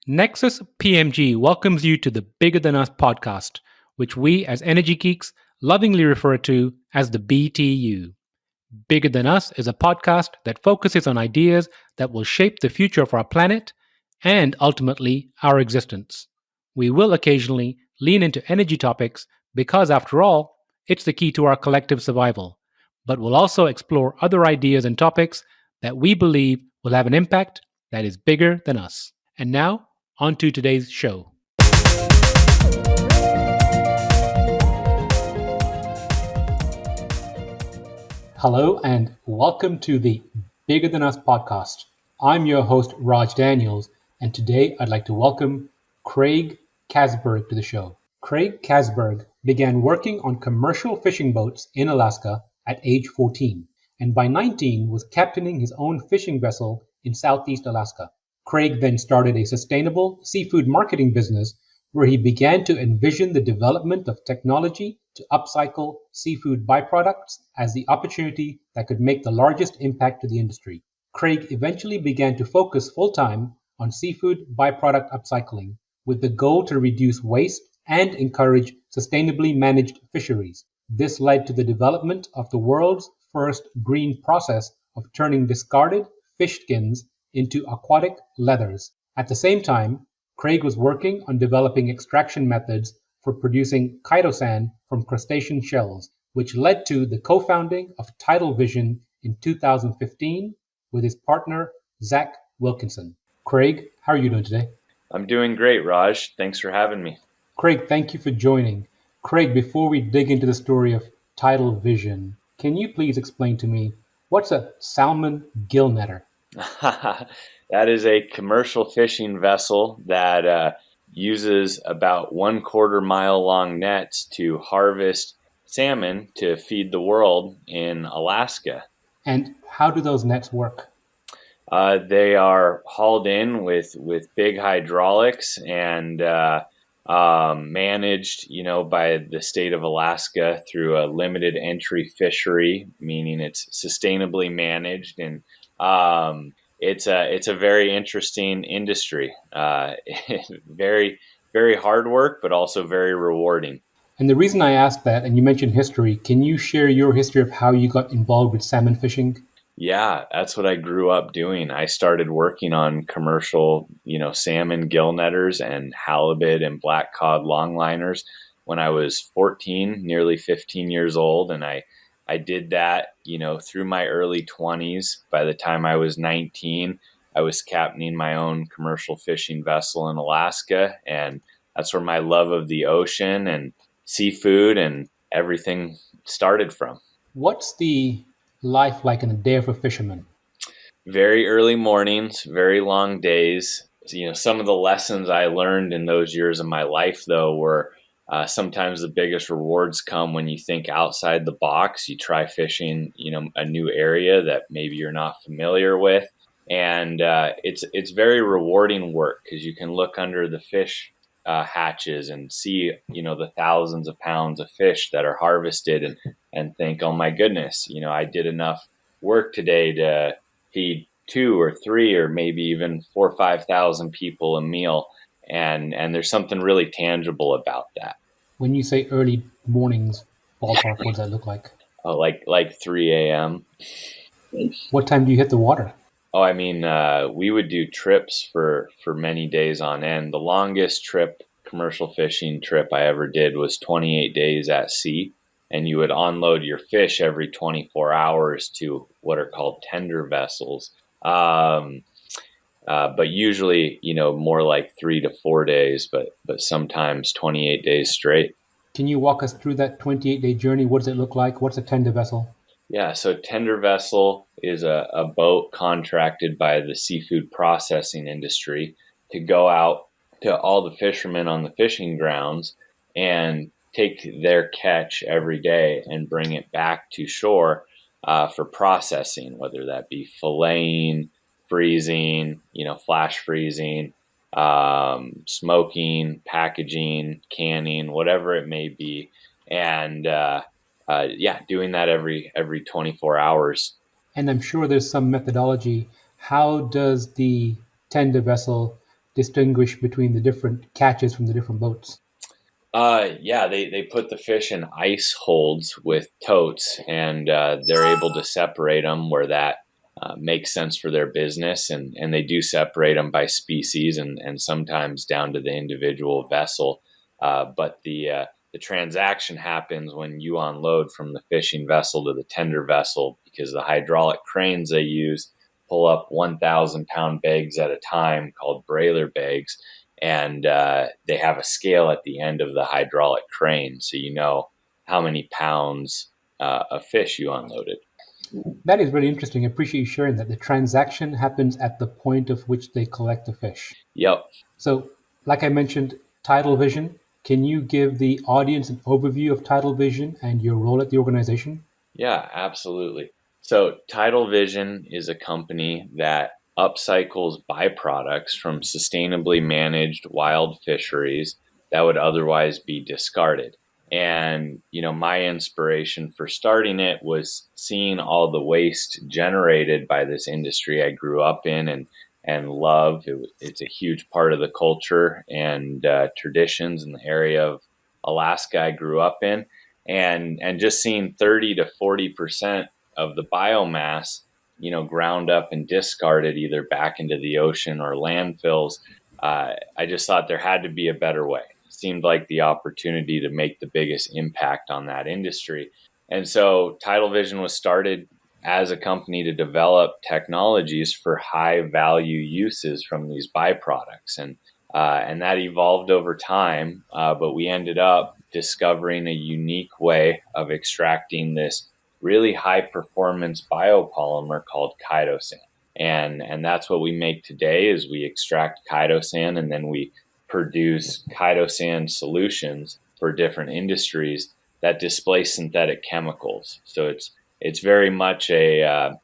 Nexus PMG welcomes you to the Bigger Than Us podcast, which we as energy geeks lovingly refer to as the BTU. Bigger Than Us is a podcast that focuses on ideas that will shape the future of our planet and ultimately our existence. We will occasionally lean into energy topics because, after all, it's the key to our collective survival. But we'll also explore other ideas and topics that we believe will have an impact that is bigger than us. And now, on to today's show. Hello, and welcome to the Bigger Than Us podcast. I'm your host, Raj Daniels, and today I'd like to welcome Craig Kasberg to the show. Craig Kasberg began working on commercial fishing boats in Alaska at age 14, and by 19 was captaining his own fishing vessel in Southeast Alaska. Craig then started a sustainable seafood marketing business where he began to envision the development of technology to upcycle seafood byproducts as the opportunity that could make the largest impact to the industry. Craig eventually began to focus full-time on seafood byproduct upcycling with the goal to reduce waste and encourage sustainably managed fisheries. This led to the development of the world's first green process of turning discarded fish skins into aquatic leathers. At the same time, Craig was working on developing extraction methods for producing chitosan from crustacean shells, which led to the co-founding of Tidal Vision in 2015 with his partner, Zach Wilkinson. Craig, how are you doing today? I'm doing great, Raj. Thanks for having me. Craig, thank you for joining. Craig, before we dig into the story of Tidal Vision, can you please explain to me what's a salmon gill netter? That is a commercial fishing vessel that uses about 1/4 mile long nets to harvest salmon to feed the world in Alaska. And how do those nets work? They are hauled in with big hydraulics and managed, by the state of Alaska through a limited entry fishery, meaning it's sustainably managed, and it's a very interesting industry. Very, very hard work, but also very rewarding. And the reason I asked that, and you mentioned history, can you share your history of how you got involved with salmon fishing? Yeah, that's what I grew up doing. I started working on commercial, salmon gill netters and halibut and black cod longliners when I was 14, nearly 15 years old. And I did that, through my early 20s. By the time I was 19, I was captaining my own commercial fishing vessel in Alaska. And that's where my love of the ocean and seafood and everything started from. What's the life like in a day of a fisherman? Very early mornings, very long days. Some of the lessons I learned in those years of my life, though, were sometimes the biggest rewards come when you think outside the box. You try fishing, a new area that maybe you're not familiar with, and it's very rewarding work because you can look under the fish hatches and see, the thousands of pounds of fish that are harvested and think, oh my goodness, I did enough work today to feed 2 or 3 or maybe even 4 or 5,000 people a meal. And there's something really tangible about that. When you say early mornings, ballpark, what does that look like? Oh, like 3 a.m. What time do you hit the water? Oh, I mean, we would do trips for many days on end. The longest commercial fishing trip I ever did was 28 days at sea. And you would unload your fish every 24 hours to what are called tender vessels. But usually, more like 3 to 4 days, but sometimes 28 days straight. Can you walk us through that 28-day journey? What does it look like? What's a tender vessel? Yeah, so tender vessel is a boat contracted by the seafood processing industry to go out to all the fishermen on the fishing grounds and take their catch every day and bring it back to shore for processing, whether that be filleting, freezing, flash freezing, smoking, packaging, canning, whatever it may be. And doing that every 24 hours. And I'm sure there's some methodology. How does the tender vessel distinguish between the different catches from the different boats? Yeah, they put the fish in ice holds with totes, and they're able to separate them where that makes sense for their business, and they do separate them by species and sometimes down to the individual vessel. But the transaction happens when you unload from the fishing vessel to the tender vessel, because the hydraulic cranes they use pull up 1,000-pound bags at a time called brailer bags, and they have a scale at the end of the hydraulic crane, so you know how many pounds of fish you unloaded. That is really interesting. I appreciate you sharing that. The transaction happens at the point of which they collect the fish. Yep. So, like I mentioned, Tidal Vision. Can you give the audience an overview of Tidal Vision and your role at the organization? Yeah, absolutely. So Tidal Vision is a company that upcycles byproducts from sustainably managed wild fisheries that would otherwise be discarded. And, my inspiration for starting it was seeing all the waste generated by this industry I grew up in and love. It's a huge part of the culture and traditions in the area of Alaska I grew up in, and just seeing 30 to 40% of the biomass, ground up and discarded either back into the ocean or landfills. I just thought there had to be a better way. It seemed like the opportunity to make the biggest impact on that industry. And so Tidal Vision was started as a company to develop technologies for high value uses from these byproducts. And that evolved over time, but we ended up discovering a unique way of extracting this really high performance biopolymer called chitosan. And that's what we make today is we extract chitosan and then we produce chitosan solutions for different industries that displace synthetic chemicals. So it's very much a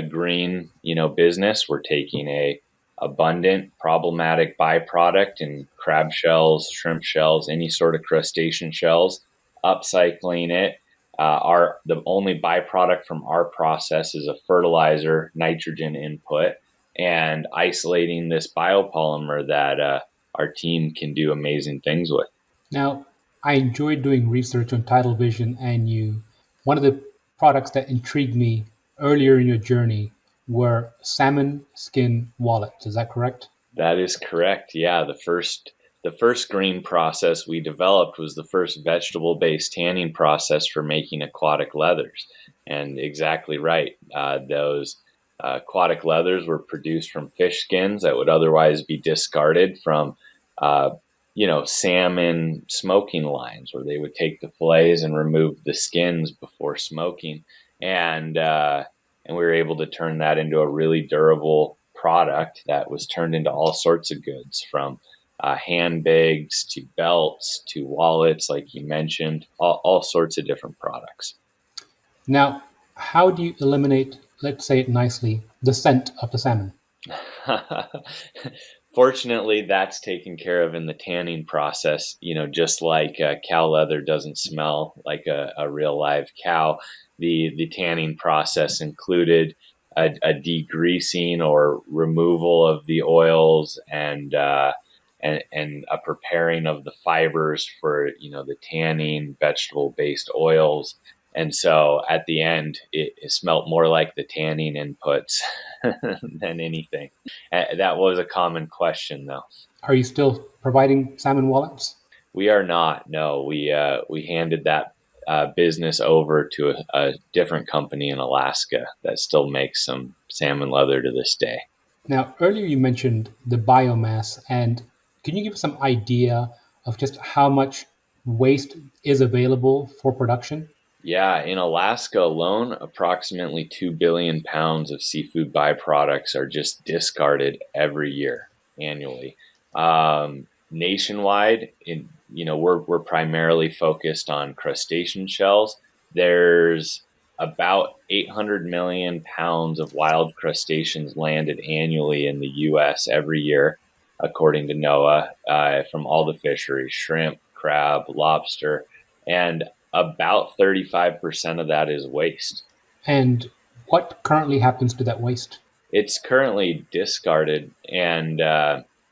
green business. We're taking a abundant problematic byproduct in crab shells, shrimp shells, any sort of crustacean shells, upcycling it. The only byproduct from our process is a fertilizer nitrogen input, and isolating this biopolymer that our team can do amazing things with. Now, I enjoyed doing research on Tidal Vision, and one of the products that intrigued me earlier in your journey were salmon skin wallets. Is that correct? That is correct. Yeah, the first green process we developed was the first vegetable-based tanning process for making aquatic leathers. And exactly right. Those aquatic leathers were produced from fish skins that would otherwise be discarded from, salmon smoking lines, where they would take the fillets and remove the skins before smoking. And we were able to turn that into a really durable product that was turned into all sorts of goods, from handbags to belts to wallets, like you mentioned, all sorts of different products. Now, how do you eliminate, let's say it nicely, the scent of the salmon? Fortunately, that's taken care of in the tanning process. Just like cow leather doesn't smell like a real live cow, the tanning process included a degreasing or removal of the oils and a preparing of the fibers for the tanning vegetable based oils. And so at the end, it smelt more like the tanning inputs than anything. That was a common question, though. Are you still providing salmon wallets? We are not. No, we handed that business over to a different company in Alaska that still makes some salmon leather to this day. Now, earlier you mentioned the biomass, and can you give us some idea of just how much waste is available for production? Yeah, in Alaska alone, approximately 2 billion pounds of seafood byproducts are just discarded every year, annually. Nationwide, we're primarily focused on crustacean shells. There's about 800 million pounds of wild crustaceans landed annually in the U.S. every year, according to NOAA, from all the fisheries: shrimp, crab, lobster, and about 35% of that is waste. And what currently happens to that waste? It's currently discarded, and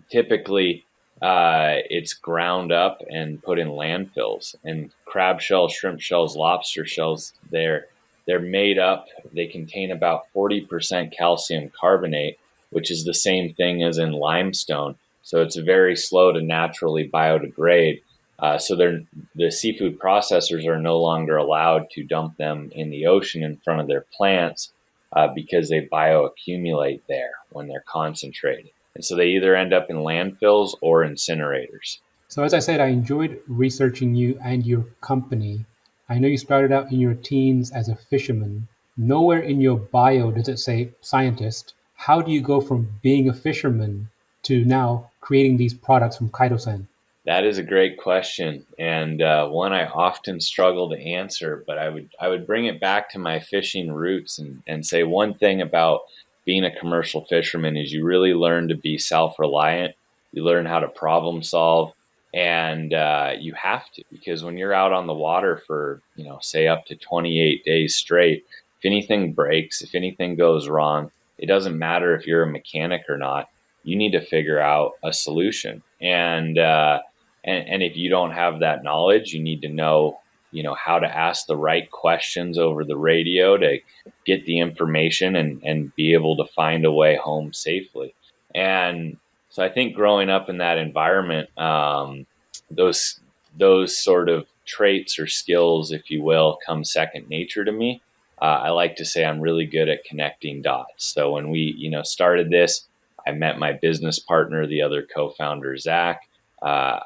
typically it's ground up and put in landfills. And crab shells, shrimp shells, lobster shells, they're made up. They contain about 40% calcium carbonate, which is the same thing as in limestone. So it's very slow to naturally biodegrade. So the seafood processors are no longer allowed to dump them in the ocean in front of their plants because they bioaccumulate there when they're concentrated. And so they either end up in landfills or incinerators. So, as I said, I enjoyed researching you and your company. I know you started out in your teens as a fisherman. Nowhere in your bio does it say scientist. How do you go from being a fisherman to now creating these products from chitosan? That is a great question, and one I often struggle to answer. But I would bring it back to my fishing roots and say one thing about being a commercial fisherman is you really learn to be self-reliant. You learn how to problem solve, and you have to, because when you're out on the water for say up to 28 days straight, if anything breaks, if anything goes wrong, it doesn't matter if you're a mechanic or not. You need to figure out a solution, and if you don't have that knowledge, you need to know how to ask the right questions over the radio to get the information and be able to find a way home safely. And so I think growing up in that environment, those those sort of traits or skills, if you will, come second nature to me. I like to say I'm really good at connecting dots. So when we started this, I met my business partner, the other co-founder, Zach. Uh,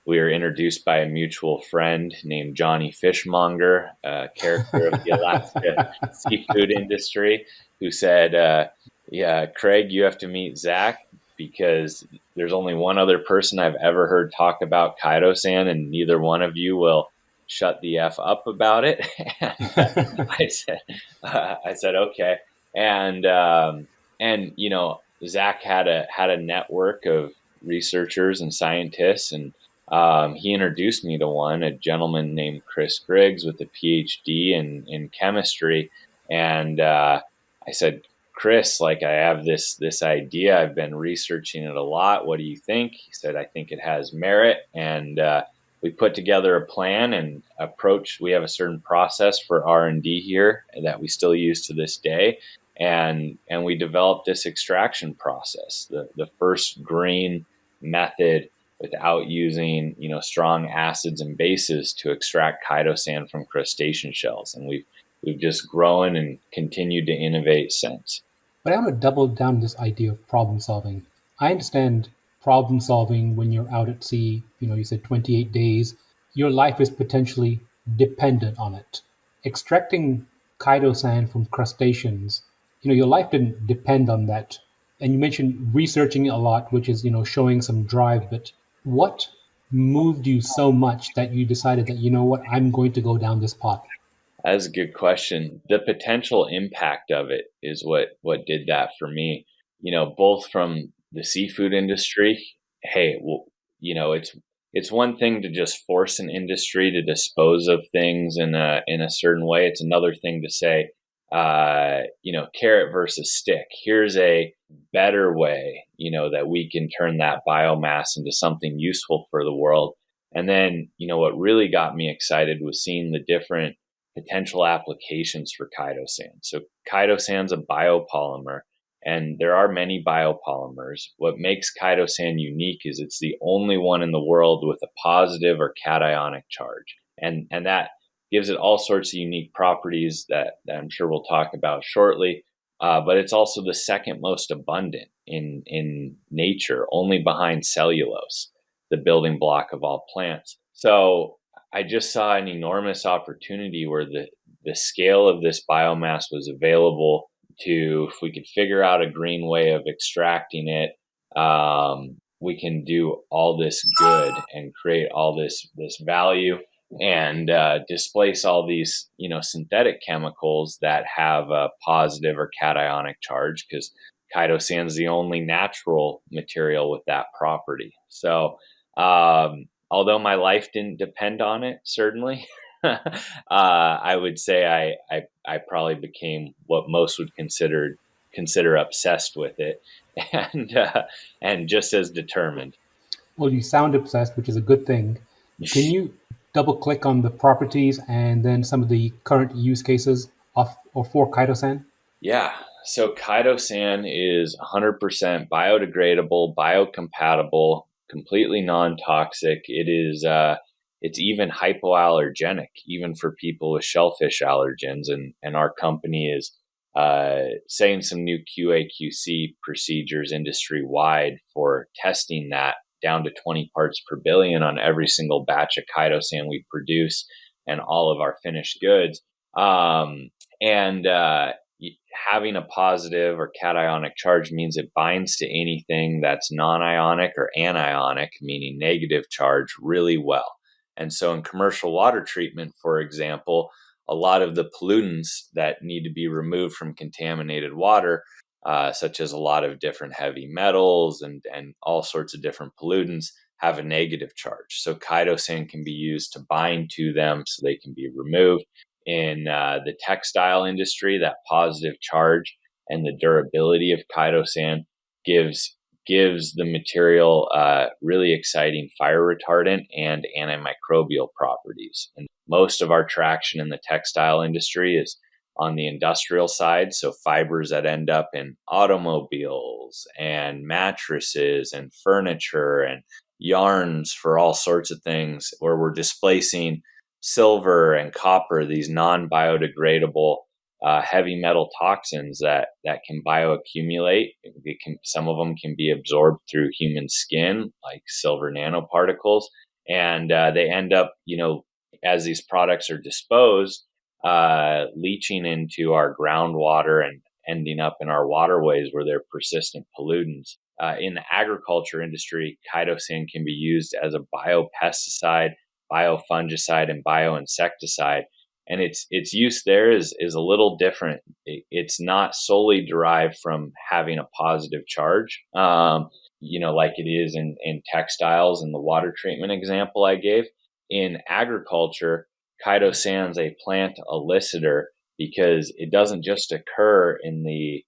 we were introduced by a mutual friend named Johnny Fishmonger, a character of the Alaska seafood industry, who said, "Yeah, Craig, you have to meet Zach because there's only one other person I've ever heard talk about chitosan, and neither one of you will shut the f up about it." And I said, okay, and Zach had a network of researchers and scientists, and he introduced me to one, a gentleman named Chris Griggs with a PhD in chemistry. And I said, Chris, like, I have this idea. I've been researching it a lot. What do you think? He said, I think it has merit. And we put together a plan and approach. We have a certain process for R&D here that we still use to this day. And we developed this extraction process, the first green method without using strong acids and bases to extract chitosan from crustacean shells. And we've just grown and continued to innovate since. But I want to double down on this idea of problem solving. I understand problem solving when you're out at sea, you said 28 days, your life is potentially dependent on it. Extracting chitosan from crustaceans, your life didn't depend on that. And you mentioned researching it a lot, which is, showing some drive, but what moved you so much that you decided that, what, I'm going to go down this path? That's a good question. The potential impact of it is what did that for me. Both from the seafood industry. Hey, well, it's one thing to just force an industry to dispose of things in a certain way. It's another thing to say, carrot versus stick. Here's a better way, that we can turn that biomass into something useful for the world. And then, what really got me excited was seeing the different potential applications for chitosan. So chitosan's a biopolymer, and there are many biopolymers. What makes chitosan unique is it's the only one in the world with a positive or cationic charge. And that gives it all sorts of unique properties that I'm sure we'll talk about shortly. But it's also the second most abundant in nature, only behind cellulose, the building block of all plants. So I just saw an enormous opportunity where the scale of this biomass was available to, if we could figure out a green way of extracting it, we can do all this good and create all this value and displace all these synthetic chemicals that have a positive or cationic charge, because chitosan is the only natural material with that property. So although my life didn't depend on it, certainly, I would say I probably became what most would consider consider obsessed with it, and just as determined. Well, you sound obsessed, which is a good thing. Can you double click on the properties and then some of the current use cases of or for chitosan? Yeah. So chitosan is 100% biodegradable, biocompatible, completely non-toxic. It's even hypoallergenic, even for people with shellfish allergens. And our company is setting some new QA/QC procedures industry wide for testing that down to 20 parts per billion on every single batch of chitosan we produce and all of our finished goods. And having a positive or cationic charge means it binds to anything that's non-ionic or anionic, meaning negative charge, really well. And so in commercial water treatment, for example, a lot of the pollutants that need to be removed from contaminated water, such as a lot of different heavy metals and all sorts of different pollutants, have a negative charge. So chitosan can be used to bind to them so they can be removed. In the textile industry, that positive charge and the durability of chitosan gives the material really exciting fire retardant and antimicrobial properties. And most of our traction in the textile industry is on the industrial side, so fibers that end up in automobiles and mattresses and furniture and yarns for all sorts of things, where we're displacing silver and copper, these non-biodegradable heavy metal toxins that can bioaccumulate. Some of them can be absorbed through human skin, like silver nanoparticles, and they end up, as these products are disposed, leaching into our groundwater and ending up in our waterways where they're persistent pollutants. In the agriculture industry, chitosan can be used as a biopesticide, biofungicide, and bioinsecticide. And its use there is a little different. It's not solely derived from having a positive charge, like it is in textiles and the water treatment example I gave. In agriculture, chitosan is a plant elicitor because it doesn't just occur in the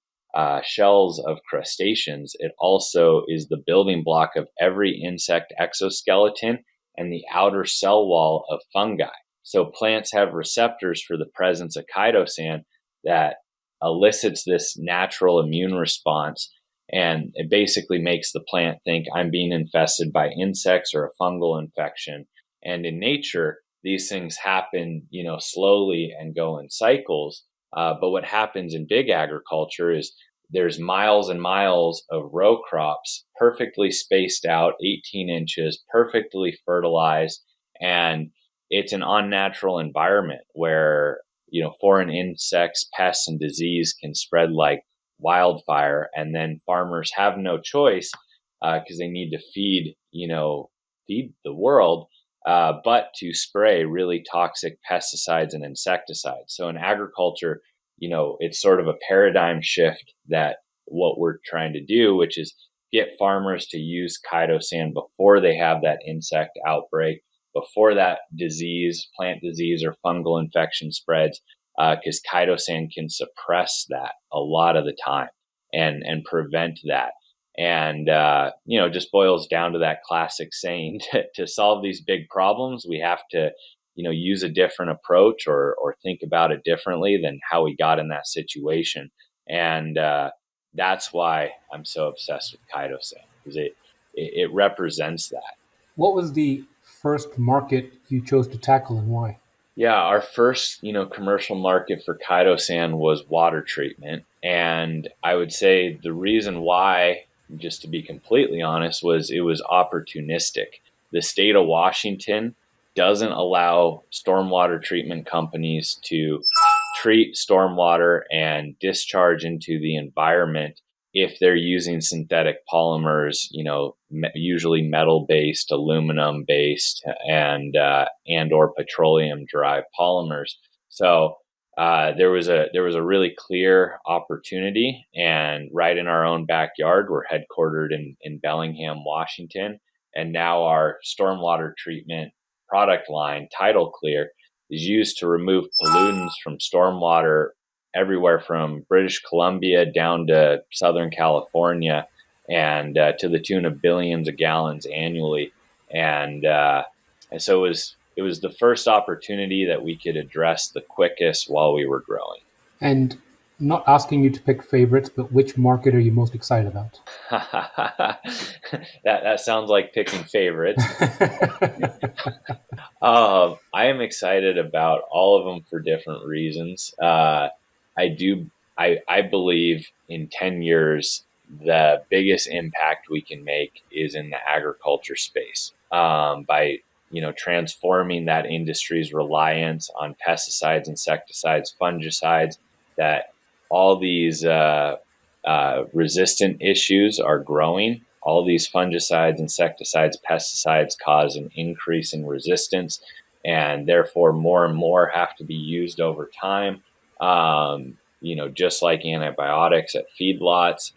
shells of crustaceans. It also is the building block of every insect exoskeleton and the outer cell wall of fungi. So plants have receptors for the presence of chitosan that elicits this natural immune response, and it basically makes the plant think, I'm being infested by insects or a fungal infection. And in nature, these things happen, slowly and go in cycles. But what happens in big agriculture is there's miles and miles of row crops, perfectly spaced out, 18 inches, perfectly fertilized. And it's an unnatural environment where, foreign insects, pests, and disease can spread like wildfire. And then farmers have no choice because they need to feed the world, but to spray really toxic pesticides and insecticides. So in agriculture, it's sort of a paradigm shift that what we're trying to do, which is get farmers to use chitosan before they have that insect outbreak, before that disease, plant disease or fungal infection spreads, because chitosan can suppress that a lot of the time and prevent that. And, just boils down to that classic saying, to solve these big problems, we have to, use a different approach or think about it differently than how we got in that situation. And that's why I'm so obsessed with chitosan, because it represents that. What was the first market you chose to tackle and why? Yeah, our first, commercial market for chitosan was water treatment. And I would say the reason why, just to be completely honest, was it was opportunistic. The state of Washington doesn't allow stormwater treatment companies to treat stormwater and discharge into the environment if they're using synthetic polymers, usually metal-based, aluminum-based, and or petroleum-derived polymers. So there was a really clear opportunity, and right in our own backyard, we're headquartered in Bellingham, Washington, and now our stormwater treatment product line, Tidal Clear, is used to remove pollutants from stormwater everywhere from British Columbia down to Southern California, and to the tune of billions of gallons annually. And so it was the first opportunity that we could address the quickest while we were growing. And not asking you to pick favorites, but which market are you most excited about? That sounds like picking favorites. I am excited about all of them for different reasons. I believe in 10 years, the biggest impact we can make is in the agriculture space, by, transforming that industry's reliance on pesticides, insecticides, fungicides, that all these resistant issues are growing. All these fungicides, insecticides, pesticides cause an increase in resistance, and therefore more and more have to be used over time. Just like antibiotics at feedlots,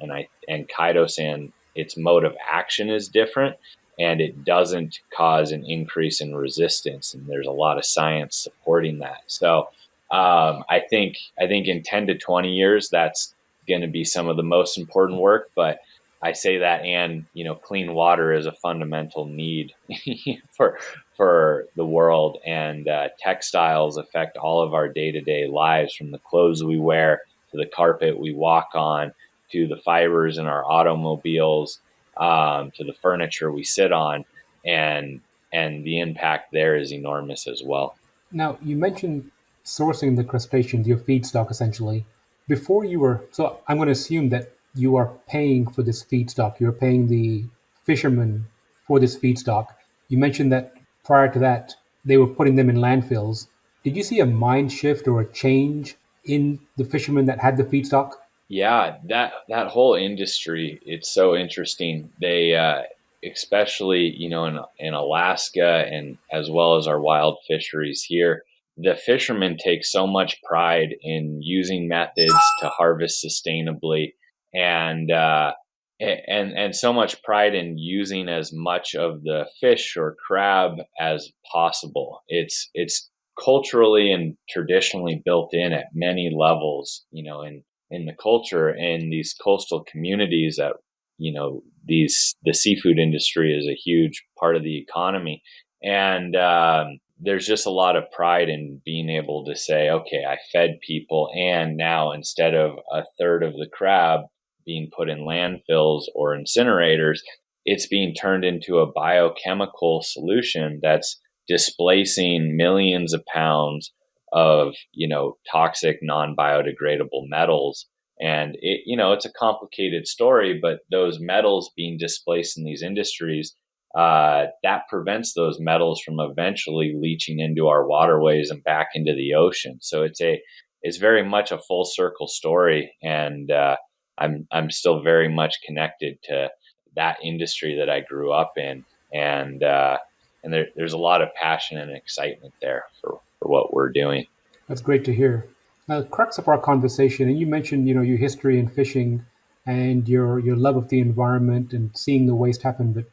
and chitosan, its mode of action is different, and it doesn't cause an increase in resistance. And there's a lot of science supporting that. So I think in 10 to 20 years, that's going to be some of the most important work. But I say that, and clean water is a fundamental need for the world, and textiles affect all of our day-to-day lives, from the clothes we wear to the carpet we walk on, to the fibers in our automobiles, to the furniture we sit on, and the impact there is enormous as well. Now, you mentioned sourcing the crustaceans, your feedstock essentially. Before you were, so I'm going to assume that you are paying for this feedstock. You're paying the fishermen for this feedstock. You mentioned that prior to that, they were putting them in landfills. Did you see a mind shift or a change in the fishermen that had the feedstock? Yeah, that whole industry, it's so interesting. They especially, in Alaska, and as well as our wild fisheries here, the fishermen take so much pride in using methods to harvest sustainably, and so much pride in using as much of the fish or crab as possible. It's culturally and traditionally built in at many levels, in the culture in these coastal communities, that the seafood industry is a huge part of the economy. And there's just a lot of pride in being able to say, okay, I fed people, and now instead of a third of the crab being put in landfills or incinerators, it's being turned into a biochemical solution that's displacing millions of pounds of toxic non-biodegradable metals. And it's a complicated story, but those metals being displaced in these industries, that prevents those metals from eventually leaching into our waterways and back into the ocean. So it's very much a full circle story, and I'm still very much connected to that industry that I grew up in, and there's a lot of passion and excitement there for what we're doing. That's great to hear. Now, the crux of our conversation, and you mentioned, your history in fishing and your love of the environment and seeing the waste happen. But,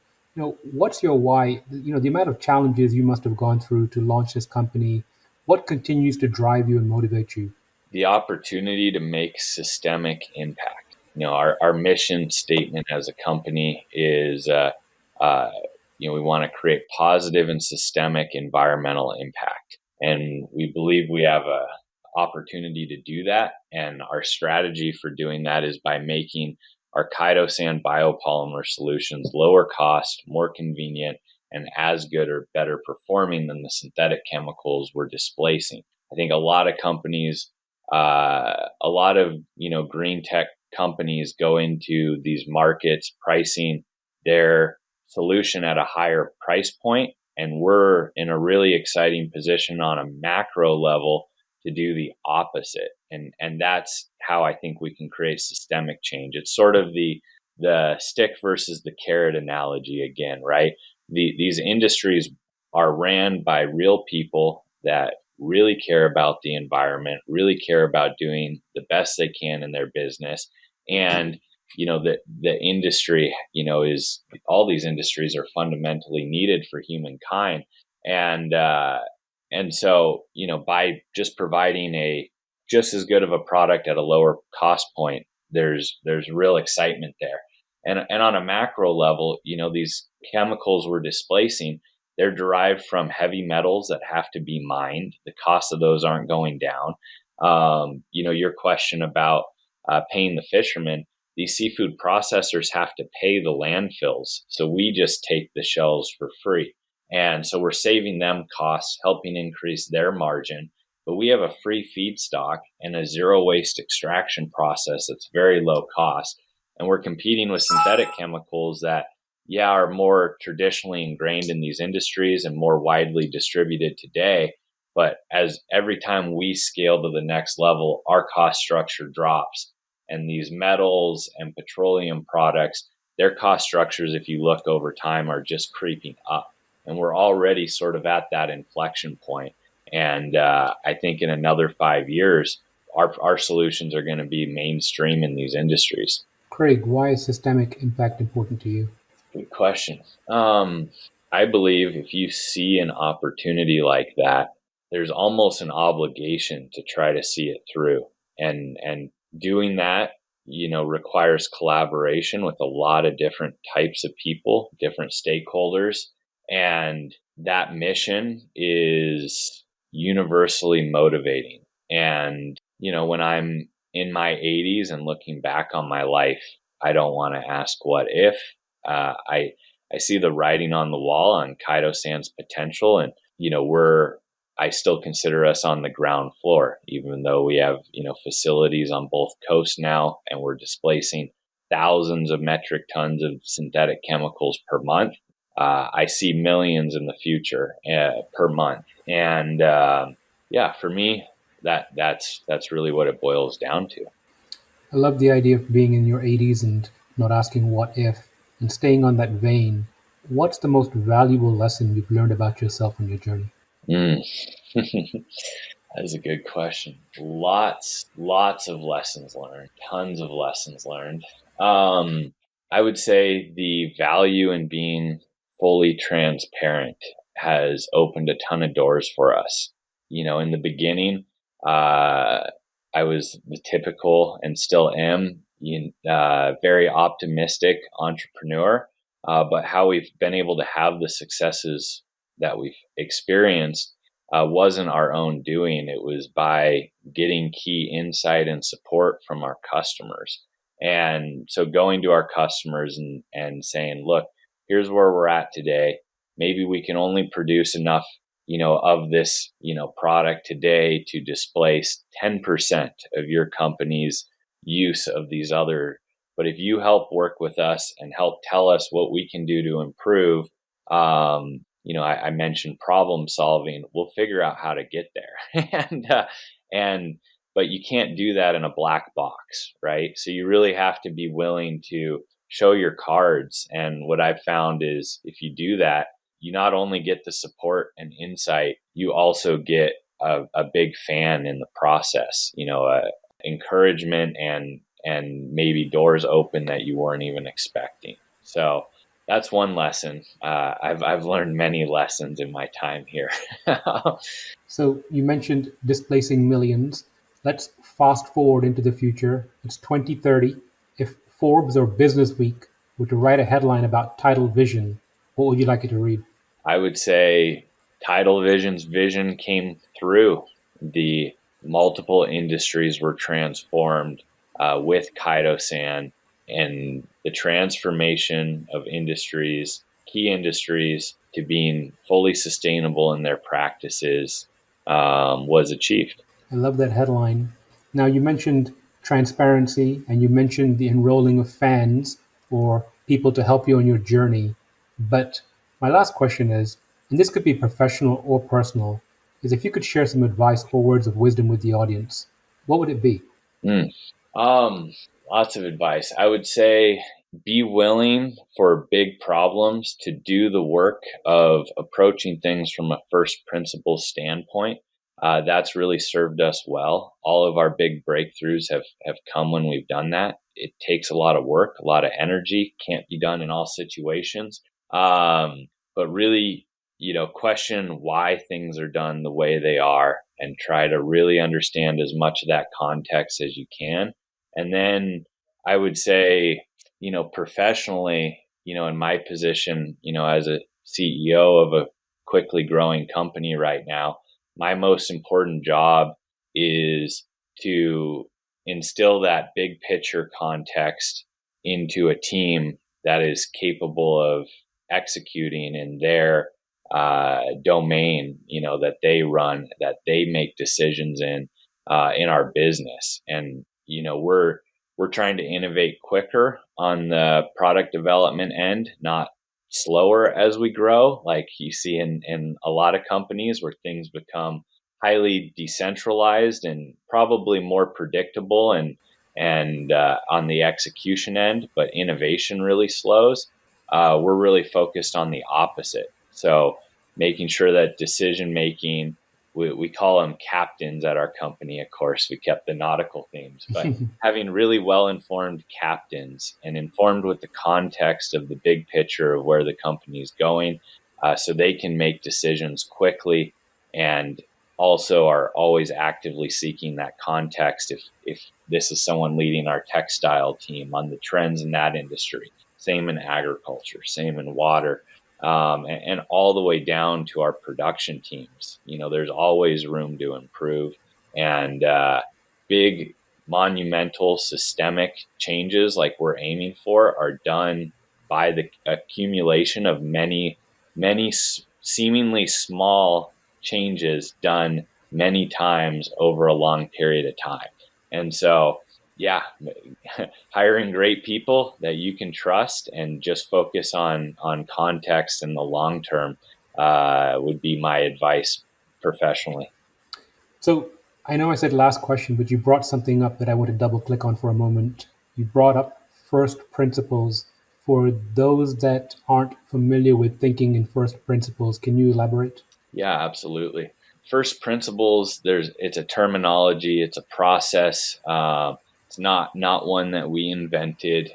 what's your why? The amount of challenges you must have gone through to launch this company. What continues to drive you and motivate you? The opportunity to make systemic impact. Our mission statement as a company is, we want to create positive and systemic environmental impact. And we believe we have a opportunity to do that. And our strategy for doing that is by making our chitosan biopolymer solutions lower cost, more convenient, and as good or better performing than the synthetic chemicals we're displacing. I think a lot of companies, a lot of green tech companies go into these markets pricing their solution at a higher price point, and we're in a really exciting position on a macro level to do the opposite. And that's how I think we can create systemic change. It's sort of the stick versus the carrot analogy again, right? These industries are ran by real people that really care about the environment, really care about doing the best they can in their business. And the industry, is, all these industries are fundamentally needed for humankind. And so, by just providing a just as good of a product at a lower cost point, there's real excitement there. And on a macro level, these chemicals we're displacing, they're derived from heavy metals that have to be mined. The cost of those aren't going down. Your question about paying the fishermen, these seafood processors have to pay the landfills. So we just take the shells for free. And so we're saving them costs, helping increase their margin. But we have a free feedstock and a zero waste extraction process that's very low cost. And we're competing with synthetic chemicals that, are more traditionally ingrained in these industries and more widely distributed today. But as every time we scale to the next level, our cost structure drops. And these metals and petroleum products, their cost structures, if you look over time, are just creeping up. And we're already sort of at that inflection point. And I think in another 5 years, our solutions are going to be mainstream in these industries. Craig, why is systemic impact important to you? Good question. I believe if you see an opportunity like that, there's almost an obligation to try to see it through. And doing that, requires collaboration with a lot of different types of people, different stakeholders. And that mission is universally motivating. And, when I'm in my 80s and looking back on my life, I don't want to ask what if. I see the writing on the wall on chitosan's potential, and I still consider us on the ground floor, even though we have facilities on both coasts now, and we're displacing thousands of metric tons of synthetic chemicals per month. I see millions in the future per month, and for me, that's really what it boils down to. I love the idea of being in your 80s and not asking what if, and staying on that vein. What's the most valuable lesson you've learned about yourself on your journey? That is a good question. Lots of lessons learned, tons of lessons learned. I would say the value in being fully transparent has opened a ton of doors for us. In the beginning, I was the typical, and still am, very optimistic entrepreneur. But how we've been able to have the successes that we've experienced wasn't our own doing. It was by getting key insight and support from our customers. And so going to our customers and saying, look, here's where we're at today. Maybe we can only produce enough, of this, product today to displace 10% of your company's use of these other. But if you help work with us and help tell us what we can do to improve, I mentioned problem solving. We'll figure out how to get there. But you can't do that in a black box, right? So you really have to be willing to show your cards. And what I've found is if you do that, you not only get the support and insight, you also get a big fan in the process, encouragement and maybe doors open that you weren't even expecting. So that's one lesson. I've learned many lessons in my time here. So you mentioned displacing millions. Let's fast forward into the future. It's 2030. If Forbes or Business Week were to write a headline about Tidal Vision, what would you like it to read? I would say Tidal Vision's vision came through. The multiple industries were transformed with chitosan, and the transformation of industries, key industries, to being fully sustainable in their practices was achieved. I love that headline. Now, you mentioned transparency and you mentioned the enrolling of fans or people to help you on your journey. But my last question is, and this could be professional or personal, is if you could share some advice or words of wisdom with the audience, what would it be? Lots of advice. I would say be willing for big problems to do the work of approaching things from a first principles standpoint. That's really served us well. All of our big breakthroughs have come when we've done that. It takes a lot of work, a lot of energy, can't be done in all situations. But really, question why things are done the way they are and try to really understand as much of that context as you can. And then I would say, professionally, in my position, as a CEO of a quickly growing company right now, my most important job is to instill that big picture context into a team that is capable of executing in their domain, that they run, that they make decisions in our business. And, we're trying to innovate quicker on the product development end, not slower as we grow, like you see in a lot of companies where things become highly decentralized and probably more predictable and on the execution end, but innovation really slows. We're really focused on the opposite. So making sure that decision making, we call them captains at our company. Of course, we kept the nautical themes, but having really well-informed captains and informed with the context of the big picture of where the company is going, so they can make decisions quickly and also are always actively seeking that context if this is someone leading our textile team on the trends in that industry, same in agriculture, same in water, and all the way down to our production teams. There's always room to improve, and big monumental systemic changes like we're aiming for are done by the accumulation of many seemingly small changes done many times over a long period of time. And so, yeah, hiring great people that you can trust and just focus on context in the long term would be my advice professionally. So I know I said last question, but you brought something up that I want to double click on for a moment. You brought up first principles. For those that aren't familiar with thinking in first principles, can you elaborate? Yeah, absolutely. First principles, it's a terminology, it's a process. It's not one that we invented.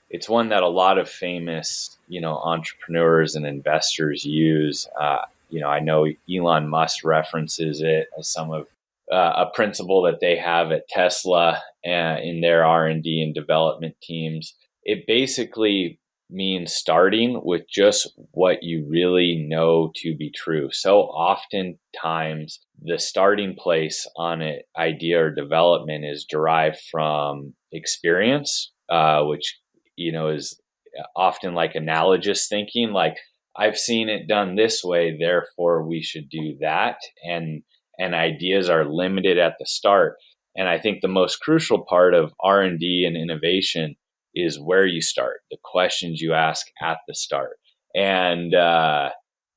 It's one that a lot of famous, entrepreneurs and investors use. I know Elon Musk references it as some of a principle that they have at Tesla in their R&D and development teams. It basically means starting with just what you really know to be true. So oftentimes the starting place on an idea or development is derived from experience, which, is often like analogous thinking, like I've seen it done this way, therefore we should do that. And ideas are limited at the start. And I think the most crucial part of R&D and innovation is where you start, the questions you ask at the start, and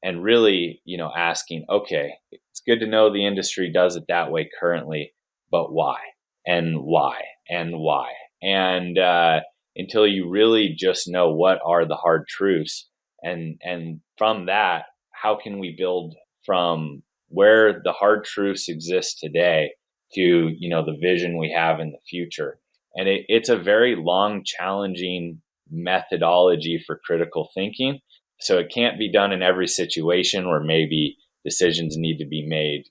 really, asking, okay, it's good to know the industry does it that way currently, but why, and why, and why, and until you really just know what are the hard truths, and from that, how can we build from where the hard truths exist today to the vision we have in the future. And it's a very long, challenging methodology for critical thinking. So it can't be done in every situation where maybe decisions need to be made,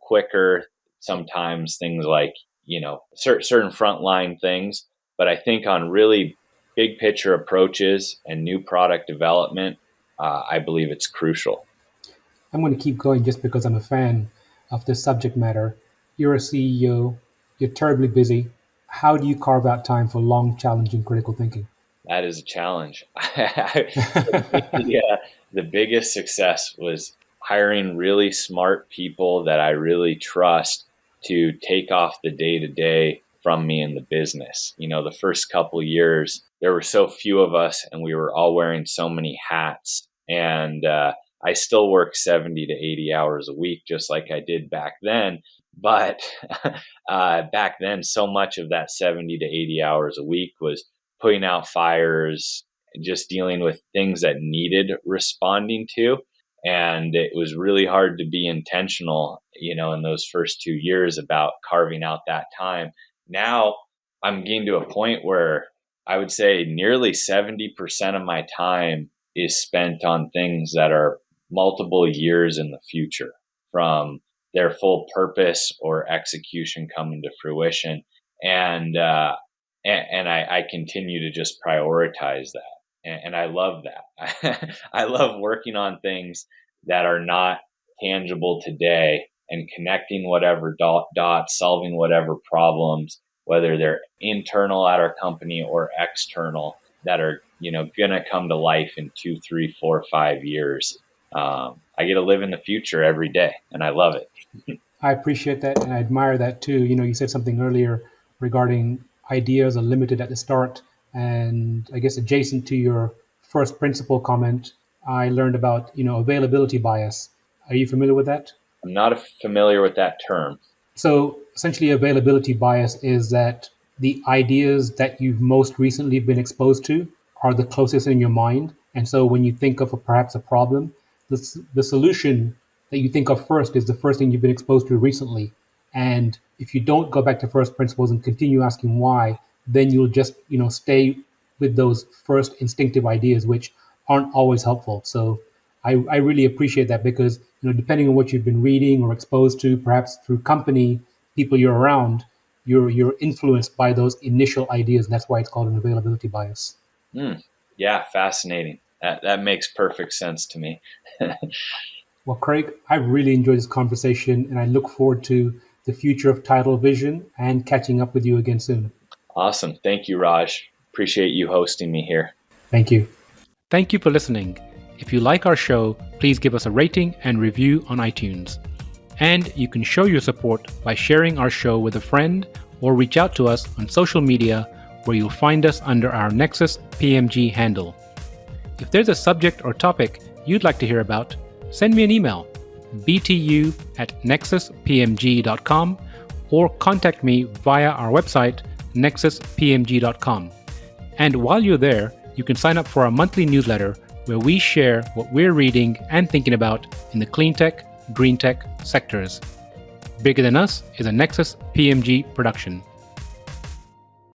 quicker. Sometimes things like, certain frontline things. But I think on really big picture approaches and new product development, I believe it's crucial. I'm going to keep going just because I'm a fan of this subject matter. You're a CEO, you're terribly busy. How do you carve out time for long, challenging critical thinking? That is a challenge. The biggest success was hiring really smart people that I really trust to take off the day to day from me in the business. The first couple of years, there were so few of us and we were all wearing so many hats. And I still work 70 to 80 hours a week, just like I did back then. But back then, so much of that 70 to 80 hours a week was putting out fires, just dealing with things that needed responding to. And it was really hard to be intentional, in those first 2 years about carving out that time. Now I'm getting to a point where I would say nearly 70% of my time is spent on things that are multiple years in the future, from their full purpose or execution come into fruition. And I continue to just prioritize that. And I love that. I love working on things that are not tangible today and connecting whatever dots, solving whatever problems, whether they're internal at our company or external, that are, going to come to life in 2, 3, 4, 5 years. I get to live in the future every day, and I love it. I appreciate that, and I admire that too. You said something earlier regarding ideas are limited at the start, and I guess adjacent to your first principle comment, I learned about availability bias. Are you familiar with that? I'm not familiar with that term. So essentially, availability bias is that the ideas that you've most recently been exposed to are the closest in your mind. And so when you think of perhaps a problem, the solution that you think of first is the first thing you've been exposed to recently. And if you don't go back to first principles and continue asking why, then you'll just stay with those first instinctive ideas, which aren't always helpful. So I really appreciate that because depending on what you've been reading or exposed to, perhaps through company, people you're around, you're influenced by those initial ideas, and that's why it's called an availability bias. Yeah, fascinating. That makes perfect sense to me. Well, Craig, I really enjoyed this conversation, and I look forward to the future of Tidal Vision and catching up with you again soon. Awesome. Thank you, Raj. Appreciate you hosting me here. Thank you. Thank you for listening. If you like our show, please give us a rating and review on iTunes. And you can show your support by sharing our show with a friend or reach out to us on social media where you'll find us under our Nexus PMG handle. If there's a subject or topic you'd like to hear about, send me an email, btu@nexuspmg.com, or contact me via our website, nexuspmg.com. And while you're there, you can sign up for our monthly newsletter where we share what we're reading and thinking about in the clean tech, green tech sectors. Bigger Than Us is a Nexus PMG production.